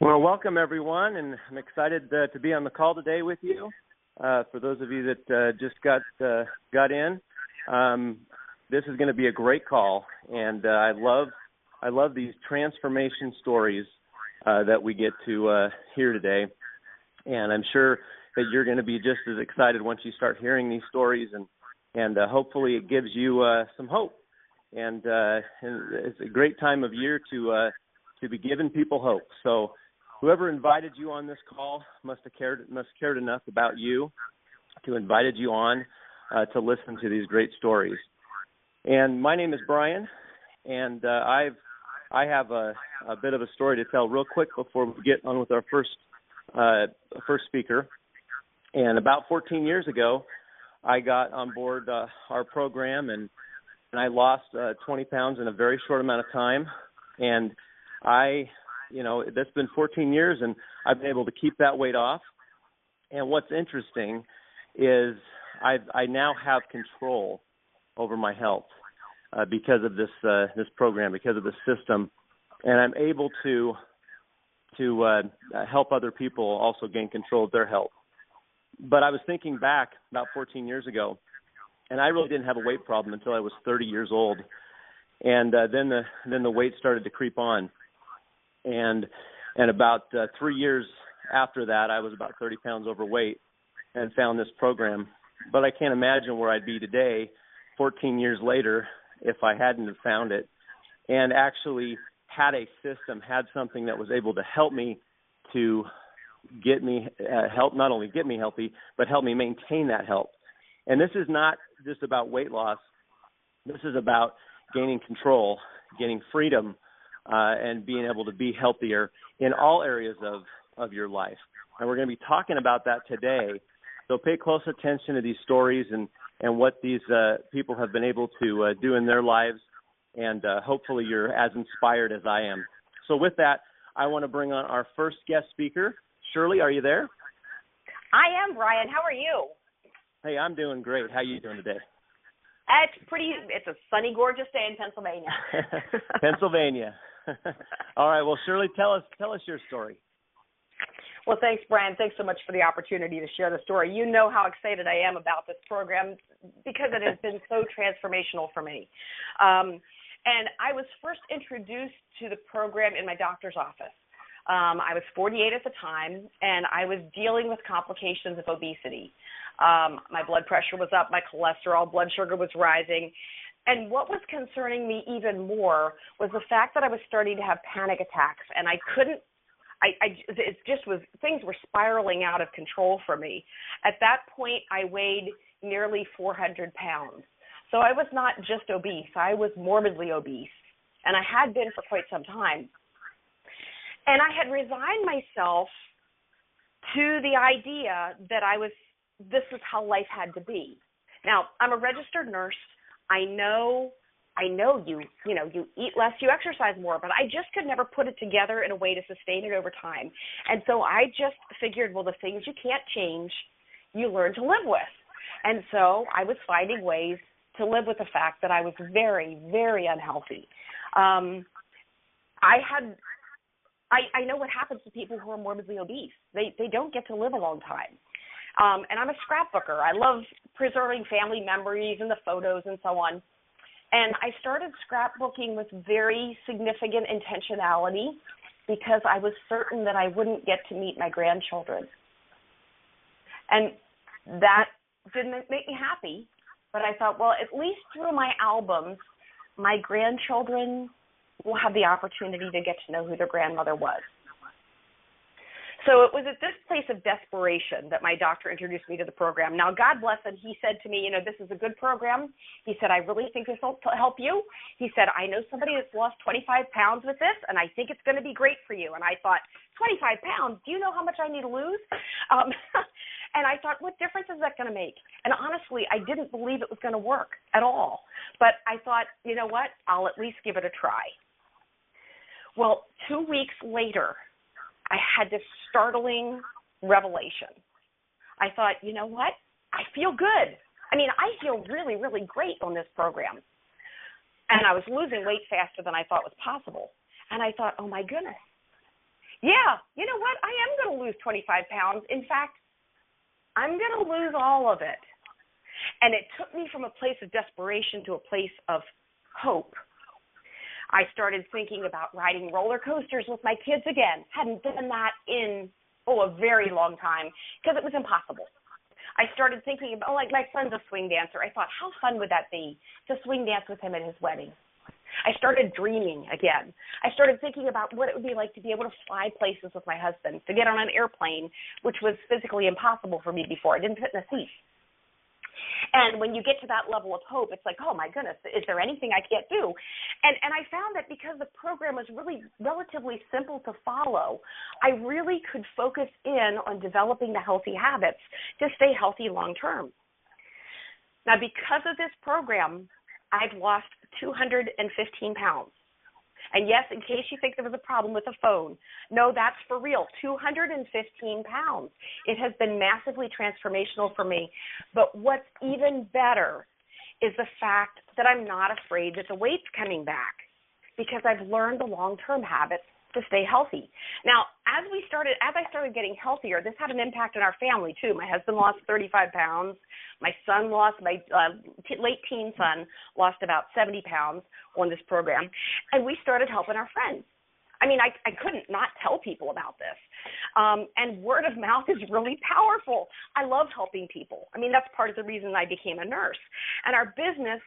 Well, welcome everyone, and I'm excited to be on the call today with you. For those of you that just got in, this is going to be a great call, and I love these transformation stories that we get to hear today, and I'm sure that you're going to be just as excited once you start hearing these stories, and hopefully it gives you some hope. And it's a great time of year to be giving people hope. So whoever invited you on this call must have cared enough about you to invited you on to listen to these great stories. And my name is Brian, and I have a bit of a story to tell real quick before we get on with our first speaker. And about 14 years ago, I got on board our program, and I lost 20 pounds in a very short amount of time. And that's been 14 years, and I've been able to keep that weight off. And what's interesting is I now have control over my health because of this program, because of the system, and I'm able to help other people also gain control of their health. But I was thinking back about 14 years ago, and I really didn't have a weight problem until I was 30 years old, and then the weight started to creep on, and about 3 years after that, I was about 30 pounds overweight and found this program. But I can't imagine where I'd be today, 14 years later, if I hadn't have found it, and actually had a system, had something that was able to help me to get me not only get me healthy, but help me maintain that health. And this is not just about weight loss. This is about gaining control, gaining freedom, and being able to be healthier in all areas of your life. And we're going to be talking about that today. So pay close attention to these stories and what these people have been able to do in their lives. And hopefully you're as inspired as I am. So with that, I want to bring on our first guest speaker. Shirley, are you there? I am, Brian. How are you? Hey, I'm doing great. How are you doing today? It's a sunny, gorgeous day in Pennsylvania. Pennsylvania. All right. Well, Shirley, tell us your story. Well, thanks, Brian. Thanks so much for the opportunity to share the story. You know how excited I am about this program because it has been so transformational for me. And I was first introduced to the program in my doctor's office. I was 48 at the time, and I was dealing with complications of obesity. My blood pressure was up, my cholesterol, blood sugar was rising. And what was concerning me even more was the fact that I was starting to have panic attacks, and things were spiraling out of control for me. At that point, I weighed nearly 400 pounds. So I was not just obese, I was morbidly obese, and I had been for quite some time. And I had resigned myself to the idea that this is how life had to be. Now, I'm a registered nurse. I know you eat less, you exercise more, but I just could never put it together in a way to sustain it over time. And so I just figured, well, the things you can't change, you learn to live with. And so I was finding ways to live with the fact that I was very, very unhealthy. I know what happens to people who are morbidly obese. They don't get to live a long time. And I'm a scrapbooker. I love preserving family memories and the photos and so on. And I started scrapbooking with very significant intentionality because I was certain that I wouldn't get to meet my grandchildren. And that didn't make me happy, but I thought, well, at least through my albums, my grandchildren will have the opportunity to get to know who their grandmother was. So it was at this place of desperation that my doctor introduced me to the program. Now, God bless him, he said to me, this is a good program. He said, I really think this will help you. He said, I know somebody that's lost 25 pounds with this, and I think it's going to be great for you. And I thought, 25 pounds? Do you know how much I need to lose? And I thought, what difference is that going to make? And honestly, I didn't believe it was going to work at all. But I thought, you know what? I'll at least give it a try. Well, 2 weeks later, I had this startling revelation. I thought, you know what? I feel good. I feel really, really great on this program. And I was losing weight faster than I thought was possible. And I thought, oh, my goodness. yeah, you know what? I am going to lose 25 pounds. In fact, I'm going to lose all of it. And it took me from a place of desperation to a place of hope. I started thinking about riding roller coasters with my kids again. Hadn't done that in, a very long time because it was impossible. I started thinking about, like, my son's a swing dancer. I thought, how fun would that be to swing dance with him at his wedding? I started dreaming again. I started thinking about what it would be like to be able to fly places with my husband, to get on an airplane, which was physically impossible for me before. I didn't fit in a seat. And when you get to that level of hope, it's like, oh, my goodness, is there anything I can't do? And I found that because the program was really relatively simple to follow, I really could focus in on developing the healthy habits to stay healthy long term. Now, because of this program, I've lost 215 pounds. And yes, in case you think there was a problem with the phone, no, that's for real, 215 pounds. It has been massively transformational for me. But what's even better is the fact that I'm not afraid that the weight's coming back because I've learned the long-term habits to stay healthy. Now, as I started getting healthier, this had an impact on our family too. My husband lost 35 pounds. My late teen son lost about 70 pounds on this program, and we started helping our friends. I mean, I couldn't not tell people about this. And word of mouth is really powerful. I love helping people. I mean, that's part of the reason I became a nurse. And our business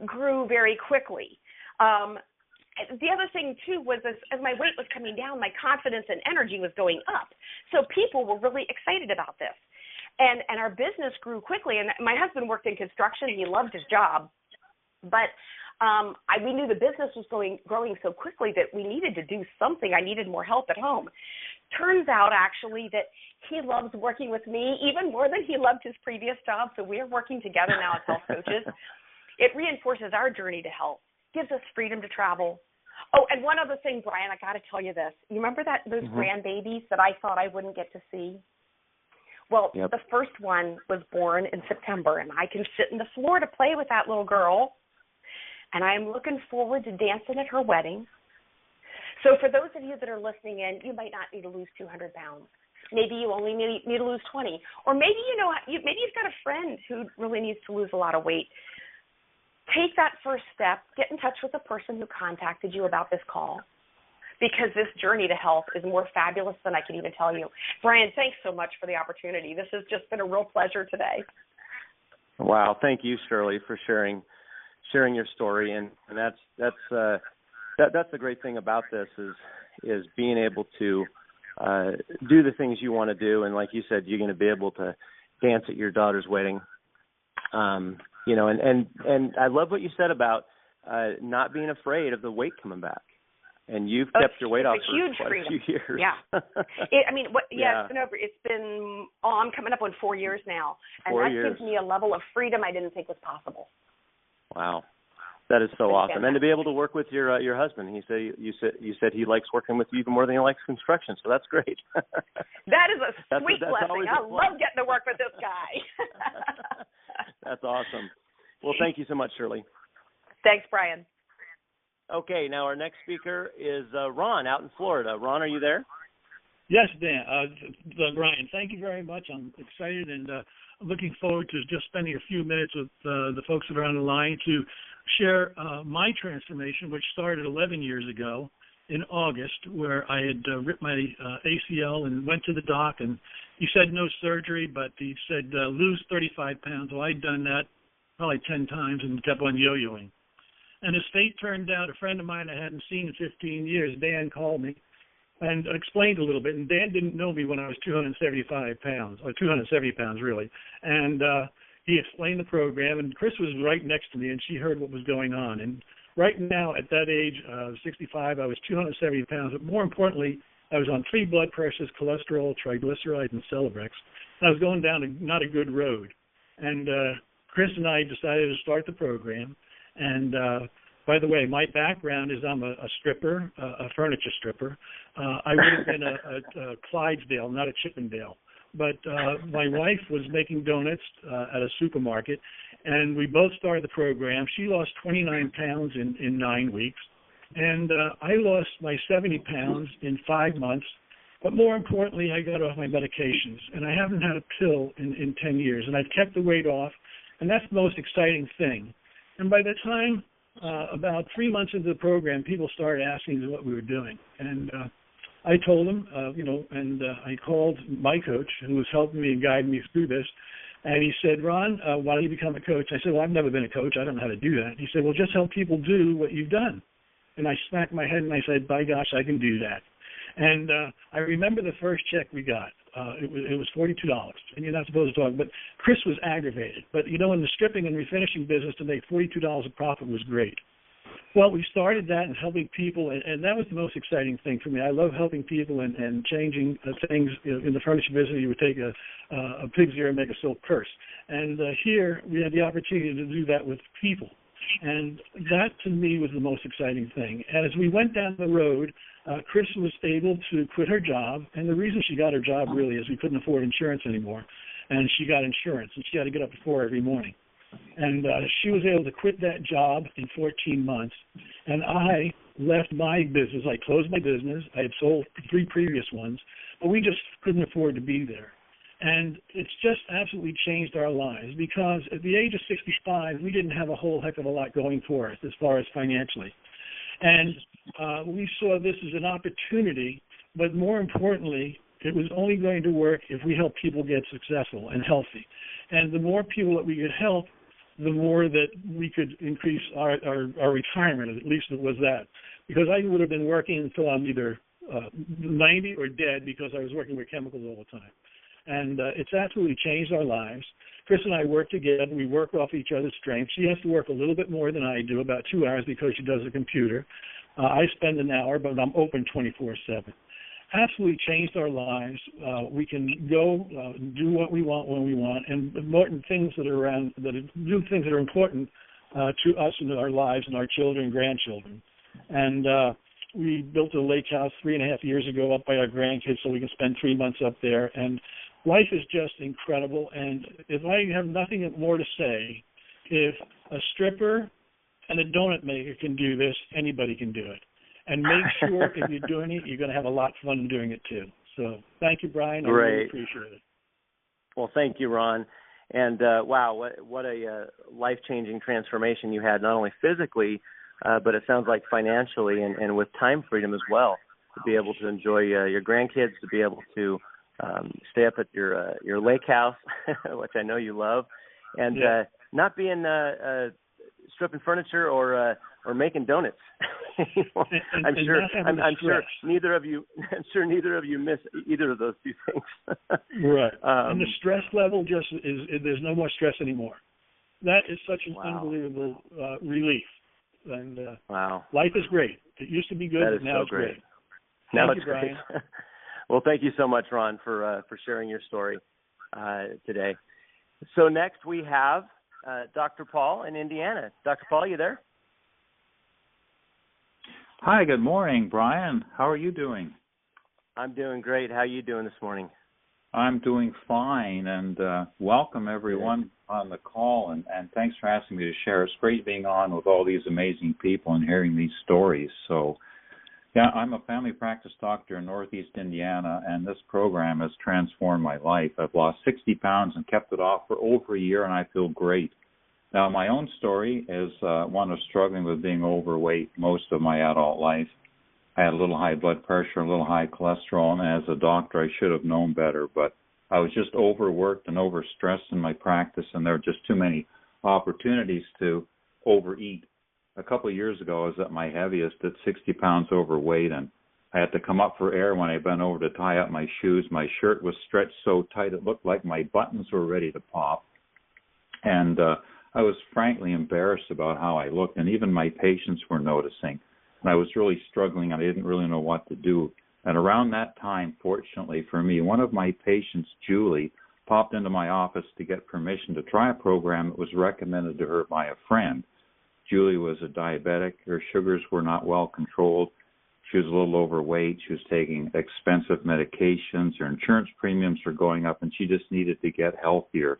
grew very quickly. The other thing, too, was as my weight was coming down, my confidence and energy was going up. So people were really excited about this. And our business grew quickly. And my husband worked in construction. He loved his job. But we knew the business was growing so quickly that we needed to do something. I needed more help at home. Turns out, actually, that he loves working with me even more than he loved his previous job. So we're working together now as health coaches. It reinforces our journey to health. Gives us freedom to travel. Oh, and one other thing, Brian, I got to tell you this. You remember those grandbabies that I thought I wouldn't get to see? Well, The first one was born in September, and I can sit in the floor to play with that little girl, and I am looking forward to dancing at her wedding. So for those of you that are listening in, you might not need to lose 200 pounds. Maybe you only need to lose 20. Or maybe maybe you've got a friend who really needs to lose a lot of weight. Take that first step, get in touch with the person who contacted you about this call, because this journey to health is more fabulous than I can even tell you. Brian, thanks so much for the opportunity. This has just been a real pleasure today. Wow, thank you, Shirley, for sharing your story, and that's the great thing about this is being able to do the things you want to do, and like you said, you're going to be able to dance at your daughter's wedding. And I love what you said about not being afraid of the weight coming back. And you've kept your weight off for quite a few years. Yeah. It's been, I'm coming up on 4 years now. And that gives me a level of freedom I didn't think was possible. Wow. That is so awesome. And to be able to work with your husband, you said he likes working with you even more than he likes construction, so that's great. That is a sweet blessing. I love getting to work with this guy. That's awesome. Well, thank you so much, Shirley. Thanks, Brian. Okay, now our next speaker is Ron out in Florida. Ron, are you there? Yes, Dan. Brian, thank you very much. I'm excited and looking forward to just spending a few minutes with the folks that are on the line to share my transformation, which started 11 years ago in August, where I had ripped my ACL and went to the doc, and he said no surgery, but he said lose 35 pounds. Well, I'd done that probably 10 times and kept on yo-yoing. And as fate turned out, a friend of mine I hadn't seen in 15 years, Dan, called me and explained a little bit. And Dan didn't know me when I was 275 pounds, or 270 pounds, really. And he explained the program, and Chris was right next to me, and she heard what was going on. And right now, at that age, 65, I was 270 pounds. But more importantly, I was on 3 blood pressures, cholesterol, triglycerides, and Celebrex. And I was going down not a good road. And Chris and I decided to start the program. And by the way, my background is I'm a stripper, a furniture stripper. I would have been a Clydesdale, not a Chippendale. But my wife was making donuts at a supermarket, and we both started the program. She lost 29 pounds in 9 weeks, And I lost my 70 pounds in 5 months. But more importantly, I got off my medications, and I haven't had a pill in 10 years, and I've kept the weight off, and that's the most exciting thing. And by the time about 3 months into the program, people started asking what we were doing. And I told them, I called my coach, who was helping me and guiding me through this, and he said, Ron, why don't you become a coach? I said, well, I've never been a coach. I don't know how to do that. He said, well, just help people do what you've done. And I smacked my head and I said, by gosh, I can do that. And I remember the first check we got. It was $42, and you're not supposed to talk, but Chris was aggravated. But, in the stripping and refinishing business, to make $42 a profit was great. Well, we started that and helping people, and that was the most exciting thing for me. I love helping people and changing things. In the furniture business, you would take a pig's ear and make a silk purse. And here, we had the opportunity to do that with people. And that, to me, was the most exciting thing. And as we went down the road, Chris was able to quit her job. And the reason she got her job, really, is we couldn't afford insurance anymore. And she got insurance, and she had to get up at 4 every morning. And she was able to quit that job in 14 months. And I left my business. I closed my business. I had sold 3 previous ones, but we just couldn't afford to be there. And it's just absolutely changed our lives, because at the age of 65, we didn't have a whole heck of a lot going for us as far as financially. And we saw this as an opportunity, but more importantly, it was only going to work if we helped people get successful and healthy. And the more people that we could help, the more that we could increase our retirement, at least it was that. Because I would have been working until I'm either 90 or dead, because I was working with chemicals all the time. And it's absolutely changed our lives. Chris and I work together. We work off each other's strengths. She has to work a little bit more than I do, about 2 hours, because she does the computer. I spend an hour, but I'm open 24/7. Absolutely changed our lives. We can go do what we want when we want, and important things that are around, do things that are important to us and our lives and our children and grandchildren. And we built a lake house 3.5 years ago up by our grandkids, so we can spend 3 months up there. And life is just incredible. And if I have nothing more to say, if a stripper and a donut maker can do this, anybody can do it. And make sure if you're doing it, you're going to have a lot of fun doing it too. So thank you, Brian. Great. I really appreciate it. Well, thank you, Ron. And wow, what a life-changing transformation you had, not only physically, but it sounds like financially and with time freedom as well, to be able to enjoy your grandkids, to be able to stay up at your lake house, which I know you love, and not being stripping furniture or making donuts. I'm sure neither of you miss either of those two things. Right. And the stress level there's no more stress anymore. That is such an unbelievable relief. And wow, life is great. It used to be good, but now it's great. Now it's great. Well, thank you so much, Ron, for sharing your story today. So next we have Dr. Paul in Indiana. Dr. Paul, you there? Hi, good morning, Brian. How are you doing? I'm doing great. How are you doing this morning? I'm doing fine, and welcome everyone on the call, and thanks for asking me to share. It's great being on with all these amazing people and hearing these stories. So, yeah, I'm a family practice doctor in Northeast Indiana, and this program has transformed my life. I've lost 60 pounds and kept it off for over a year, and I feel great. Now, my own story is one of struggling with being overweight most of my adult life. I had a little high blood pressure, a little high cholesterol, and as a doctor, I should have known better, but I was just overworked and overstressed in my practice, and there were just too many opportunities to overeat. A couple of years ago, I was at my heaviest at 60 pounds overweight, and I had to come up for air when I bent over to tie up my shoes. My shirt was stretched so tight it looked like my buttons were ready to pop. And I was frankly embarrassed about how I looked, and even my patients were noticing. And I was really struggling, and I didn't really know what to do. And around that time, fortunately for me, one of my patients, Julie, popped into my office to get permission to try a program that was recommended to her by a friend. Julie was a diabetic. Her sugars were not well controlled. She was a little overweight. She was taking expensive medications. Her insurance premiums were going up, and she just needed to get healthier.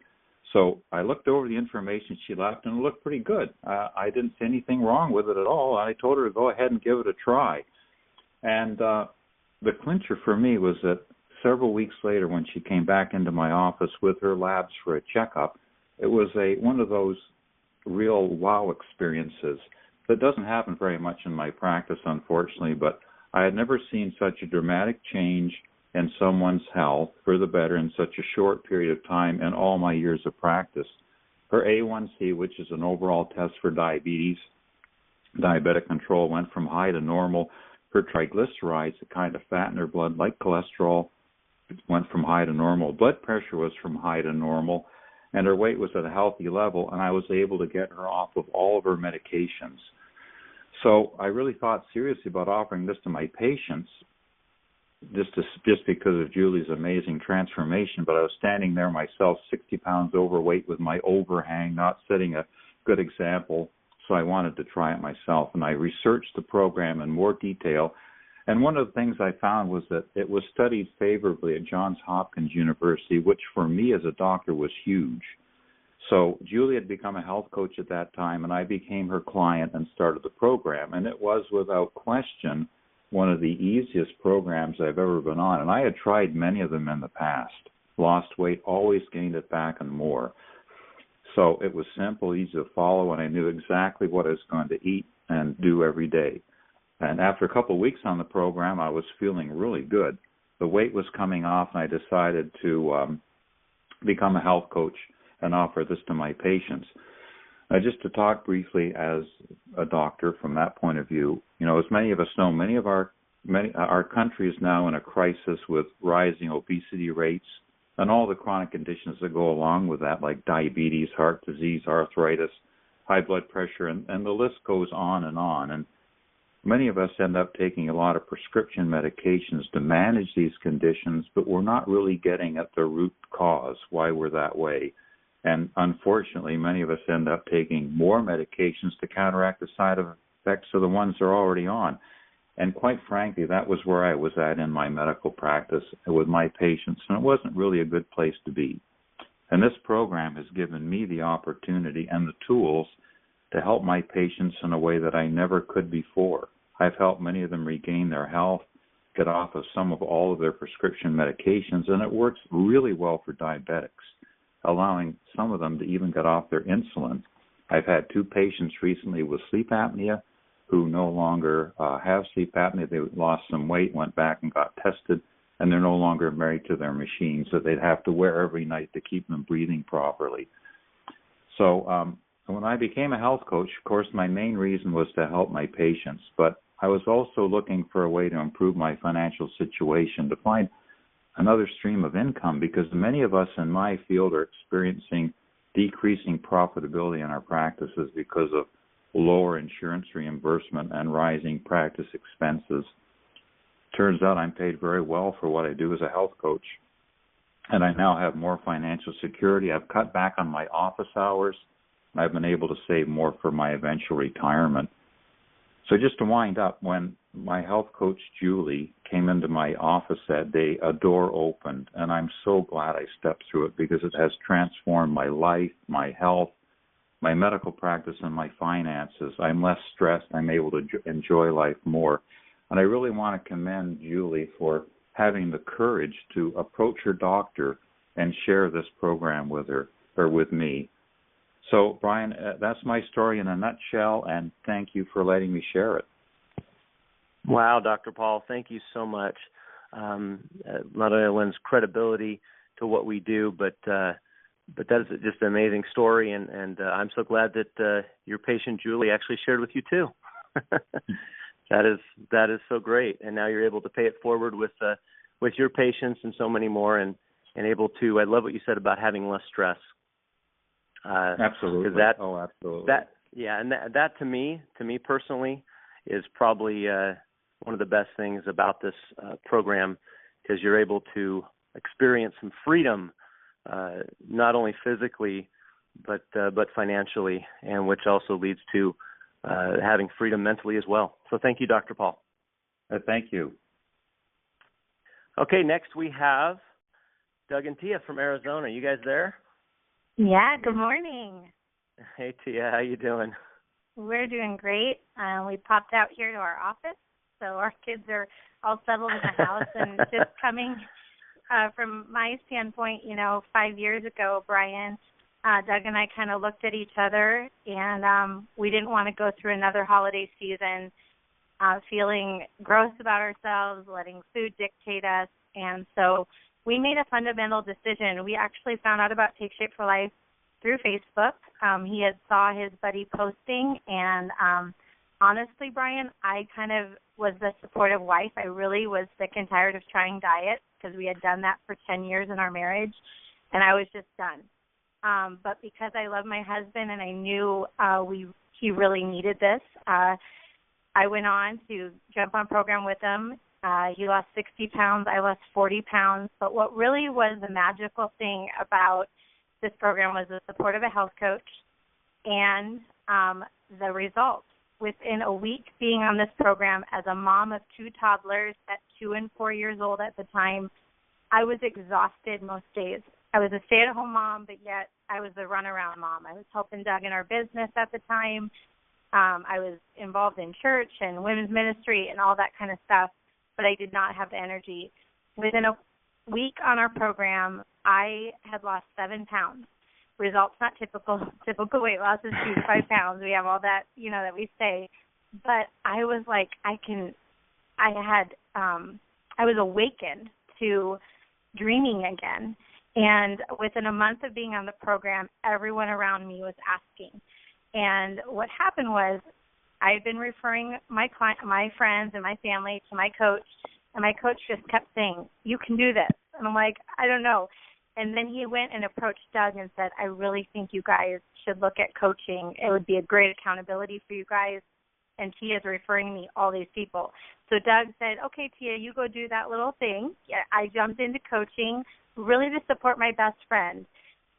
So I looked over the information she left, and it looked pretty good. I didn't see anything wrong with it at all. I told her to go ahead and give it a try. And the clincher for me was that several weeks later, when she came back into my office with her labs for a checkup, it was one of those real wow experiences that doesn't happen very much in my practice, unfortunately, but I had never seen such a dramatic change in someone's health for the better in such a short period of time in all my years of practice. Her A1C, which is an overall test for diabetes, diabetic control, went from high to normal. Her triglycerides, the kind of fat in her blood like cholesterol, went from high to normal. Blood pressure was from high to normal, and her weight was at a healthy level, and I was able to get her off of all of her medications. So I really thought seriously about offering this to my patients, just because of Julie's amazing transformation. But I was standing there myself, 60 pounds overweight with my overhang, not setting a good example. So I wanted to try it myself. And I researched the program in more detail. And one of the things I found was that it was studied favorably at Johns Hopkins University, which for me as a doctor was huge. So Julie had become a health coach at that time, and I became her client and started the program. And it was without question one of the easiest programs I've ever been on. And I had tried many of them in the past. Lost weight, always gained it back and more. So it was simple, easy to follow, and I knew exactly what I was going to eat and do every day. And after a couple of weeks on the program, I was feeling really good. The weight was coming off, and I decided to become a health coach and offer this to my patients. Just to talk briefly as a doctor from that point of view, as many of us know, many of our country is now in a crisis with rising obesity rates and all the chronic conditions that go along with that, like diabetes, heart disease, arthritis, high blood pressure, and the list goes on. And many of us end up taking a lot of prescription medications to manage these conditions, but we're not really getting at the root cause, why we're that way. And unfortunately, many of us end up taking more medications to counteract the side effects of the ones they're already on. And quite frankly, that was where I was at in my medical practice with my patients, and it wasn't really a good place to be. And this program has given me the opportunity and the tools to help my patients in a way that I never could before. I've helped many of them regain their health, get off of some of all of their prescription medications, and it works really well for diabetics, allowing some of them to even get off their insulin. I've had 2 patients recently with sleep apnea who no longer have sleep apnea. They lost some weight, went back and got tested, and they're no longer married to their machines that they'd have to wear every night to keep them breathing properly. So when I became a health coach, of course, my main reason was to help my patients, but I was also looking for a way to improve my financial situation, to find another stream of income, because many of us in my field are experiencing decreasing profitability in our practices because of lower insurance reimbursement and rising practice expenses. Turns out I'm paid very well for what I do as a health coach, and I now have more financial security. I've cut back on my office hours. I've been able to save more for my eventual retirement. So just to wind up, when my health coach, Julie, came into my office that day, a door opened, and I'm so glad I stepped through it because it has transformed my life, my health, my medical practice, and my finances. I'm less stressed. I'm able to enjoy life more. And I really want to commend Julie for having the courage to approach her doctor and share this program with her, or with me. So, Brian, that's my story in a nutshell, and thank you for letting me share it. Wow, Dr. Paul, thank you so much. Not only lends credibility to what we do, but that is just an amazing story, and I'm so glad that your patient Julie actually shared with you too. That is so great, and now you're able to pay it forward with your patients and so many more, and able to. I love what you said about having less stress. Absolutely. Absolutely. That to me personally is probably one of the best things about this program, because you're able to experience some freedom, not only physically but financially, and which also leads to having freedom mentally as well. So thank you, Dr. Paul. Thank you. Okay, next we have Doug and Tia from Arizona. You guys there? Yeah, good morning. Hey, Tia, how you doing? We're doing great. We popped out here to our office, so our kids are all settled in the house. And just coming from my standpoint, 5 years ago, Brian, Doug and I kind of looked at each other, and we didn't want to go through another holiday season feeling gross about ourselves, letting food dictate us. And so we made a fundamental decision. We actually found out about Take Shape for Life through Facebook. He had saw his buddy posting, and honestly, Brian, I kind of was the supportive wife. I really was sick and tired of trying diet because we had done that for 10 years in our marriage, and I was just done. But because I love my husband and I knew he really needed this, I went on to jump on program with him. He lost 60 pounds. I lost 40 pounds. But what really was the magical thing about this program was the support of a health coach and the results. Within a week being on this program as a mom of 2 toddlers at 2 and 4 years old at the time, I was exhausted most days. I was a stay-at-home mom, but yet I was the runaround mom. I was helping Doug in our business at the time. I was involved in church and women's ministry and all that kind of stuff, but I did not have the energy. Within a week on our program, I had lost 7 pounds. Results not typical weight loss is 2 to 5 pounds. We have all that, that we say. But I was like, I was awakened to dreaming again. And within a month of being on the program, everyone around me was asking. And what happened was I had been referring my friends and my family to my coach, and my coach just kept saying, "You can do this." And I'm like, I don't know. And then he went and approached Doug and said, "I really think you guys should look at coaching. It would be a great accountability for you guys." And Tia's referring me all these people. So Doug said, "Okay, Tia, you go do that little thing." Yeah, I jumped into coaching really to support my best friend.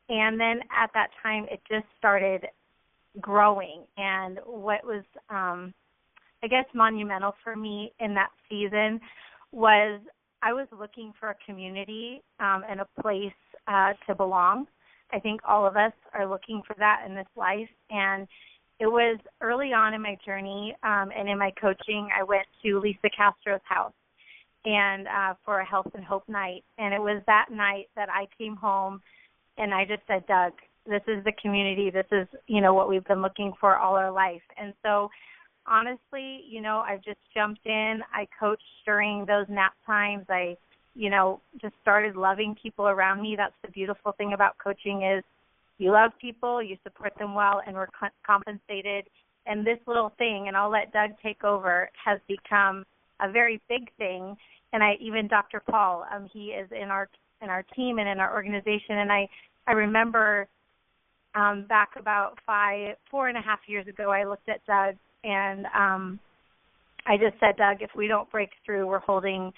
And then at that time, it just started growing. And what was, I guess, monumental for me in that season was I was looking for a community and a place to belong. I think all of us are looking for that in this life. And it was early on in my journey and in my coaching, I went to Lisa Castro's house and for a health and hope night. And it was that night that I came home and I just said, "Doug, this is the community. This is, what we've been looking for all our life." And so honestly, I've just jumped in. I coached during those nap times. I, just started loving people around me. That's the beautiful thing about coaching is you love people, you support them well, and we're compensated. And this little thing, and I'll let Doug take over, has become a very big thing. And even Dr. Paul, he is in our team and in our organization. And I remember back about 4.5 years ago, I looked at Doug and I just said, "Doug, if we don't break through, we're holding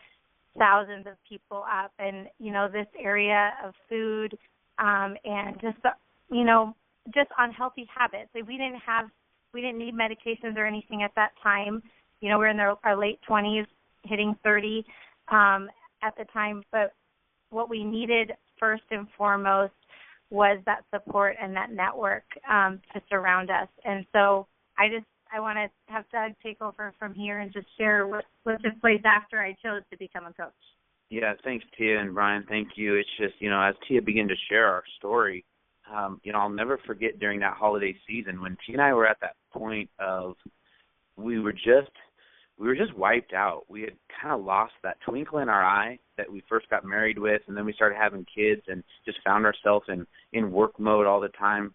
thousands of people up." And, this area of food and just, just unhealthy habits. Like we didn't need medications or anything at that time. We're in our late 20s, hitting 30 at the time. But what we needed first and foremost was that support and that network to surround us. And so I want to have Doug take over from here and just share what took place after I chose to become a coach. Yeah, thanks, Tia and Brian. Thank you. It's just, as Tia began to share our story, I'll never forget during that holiday season when Tia and I were at that point of we were just wiped out. We had kind of lost that twinkle in our eye that we first got married with, and then we started having kids and just found ourselves in work mode all the time.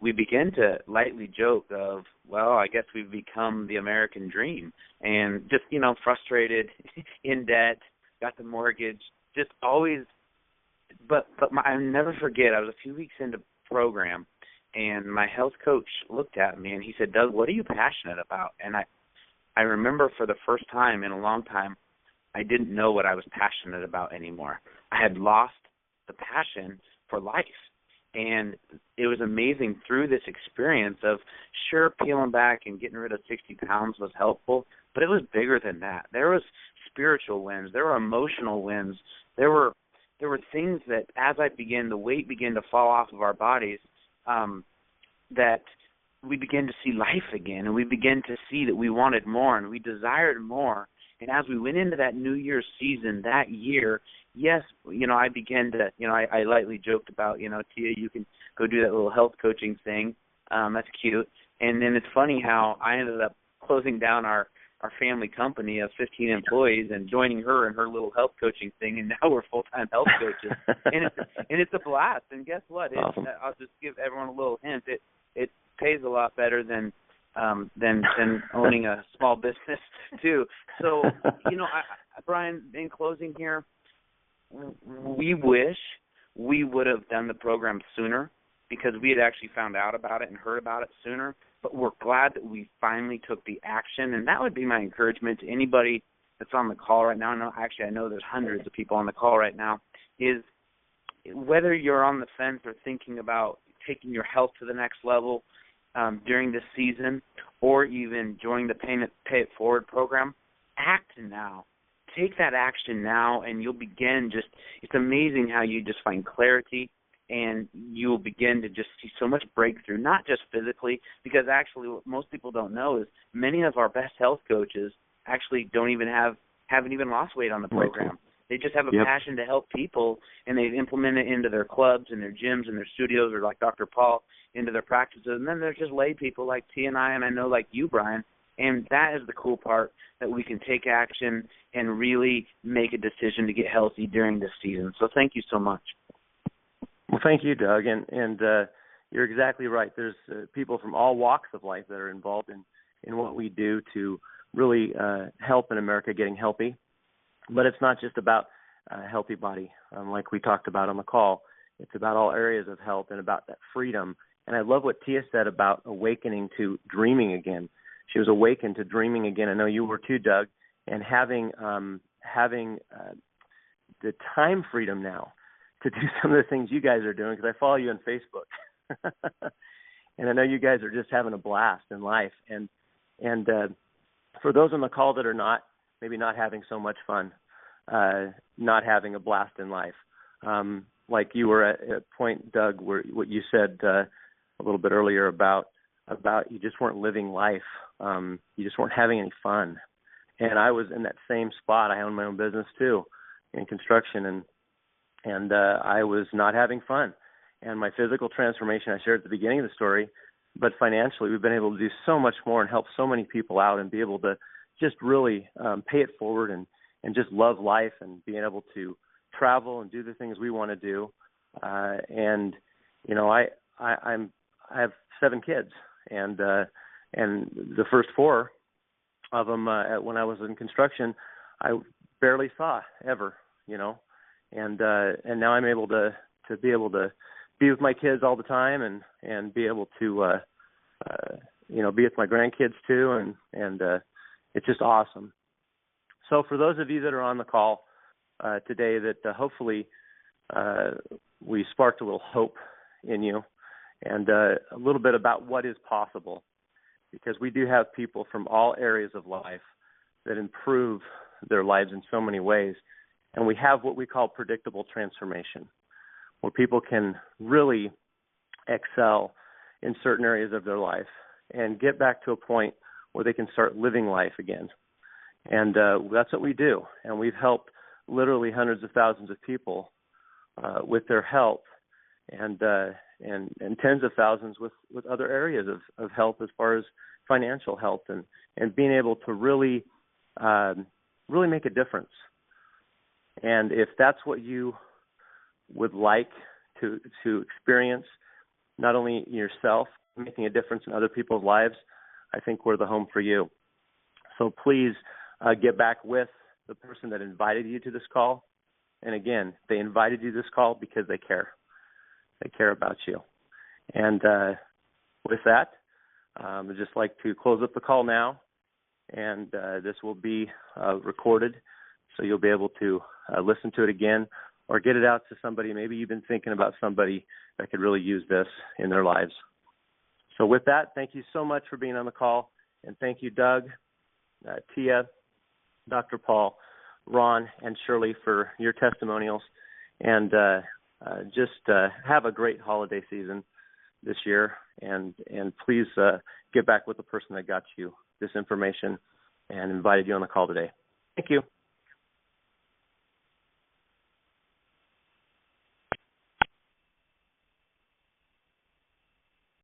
We began to lightly joke of, well, I guess we've become the American dream, and just, frustrated, in debt, got the mortgage, just always. But I'll never forget, I was a few weeks into program, and my health coach looked at me, and he said, "Doug, what are you passionate about?" And I remember for the first time in a long time, I didn't know what I was passionate about anymore. I had lost the passion for life. And it was amazing through this experience of, sure, peeling back and getting rid of 60 pounds was helpful, but it was bigger than that. There was spiritual wins. There were emotional wins. There were there were things that as the weight began to fall off of our bodies, that we began to see life again, and we began to see that we wanted more and we desired more. And as we went into that New Year's season that year, yes, I began to, I lightly joked about, Tia, you can go do that little health coaching thing. That's cute. And then it's funny how I ended up closing down our family company of 15 employees and joining her in her little health coaching thing, and now we're full-time health coaches. and it's a blast. And guess what? Awesome. I'll just give everyone a little hint. It pays a lot better than owning a small business too. So, Brian, in closing here, we wish we would have done the program sooner because we had actually found out about it and heard about it sooner. But we're glad that we finally took the action, and that would be my encouragement to anybody that's on the call right now. I know there's hundreds of people on the call right now, is whether you're on the fence or thinking about taking your health to the next level during this season or even joining the Pay It Forward program, act now. Take that action now, and you'll begin it's amazing how you just find clarity, and you will begin to just see so much breakthrough, not just physically, because actually what most people don't know is many of our best health coaches actually haven't even lost weight on the program. They just have a passion to help people, and they implement it into their clubs and their gyms and their studios, or like Dr. Paul, into their practices. And then there's just lay people like T and I know like you, Brian. And that is the cool part, that we can take action and really make a decision to get healthy during this season. So thank you so much. Well, thank you, Doug. And you're exactly right. There's people from all walks of life that are involved in what we do to really help in America getting healthy. But it's not just about a healthy body, like we talked about on the call. It's about all areas of health and about that freedom. And I love what Tia said about awakening to dreaming again. She was awakened to dreaming again. I know you were too, Doug, and having the time freedom now to do some of the things you guys are doing, because I follow you on Facebook. And I know you guys are just having a blast in life. And for those on the call that are maybe not having so much fun, not having a blast in life, like you were at a point, Doug, where what you said a little bit earlier about you just weren't living life. You just weren't having any fun. And I was in that same spot. I own my own business too, in construction, and I was not having fun. And my physical transformation I shared at the beginning of the story, but financially we've been able to do so much more and help so many people out and be able to just really pay it forward and just love life and being able to travel and do the things we want to do. And I have 7 kids, and the first 4 of them when I was in construction, I barely saw ever, and now I'm able to be able to be with my kids all the time and be able to be with my grandkids too, and it's just awesome. So for those of you that are on the call today, that hopefully we sparked a little hope in you and a little bit about what is possible, because we do have people from all areas of life that improve their lives in so many ways. And we have what we call predictable transformation, where people can really excel in certain areas of their life and get back to a point where they can start living life again. And that's what we do. And we've helped literally hundreds of thousands of people with their health, and tens of thousands with other areas of health, as far as financial health and being able to really make a difference. And if that's what you would like to experience, not only yourself, making a difference in other people's lives, I think we're the home for you. So please get back with the person that invited you to this call. And again, they invited you to this call because they care. They care about you. And with that, I'd just like to close up the call now. And this will be recorded, so you'll be able to listen to it again or get it out to somebody. Maybe you've been thinking about somebody that could really use this in their lives. So with that, thank you so much for being on the call. And thank you, Doug, Tia, Dr. Paul, Ron, and Shirley for your testimonials. and just have a great holiday season this year, and please get back with the person that got you this information and invited you on the call today. Thank you.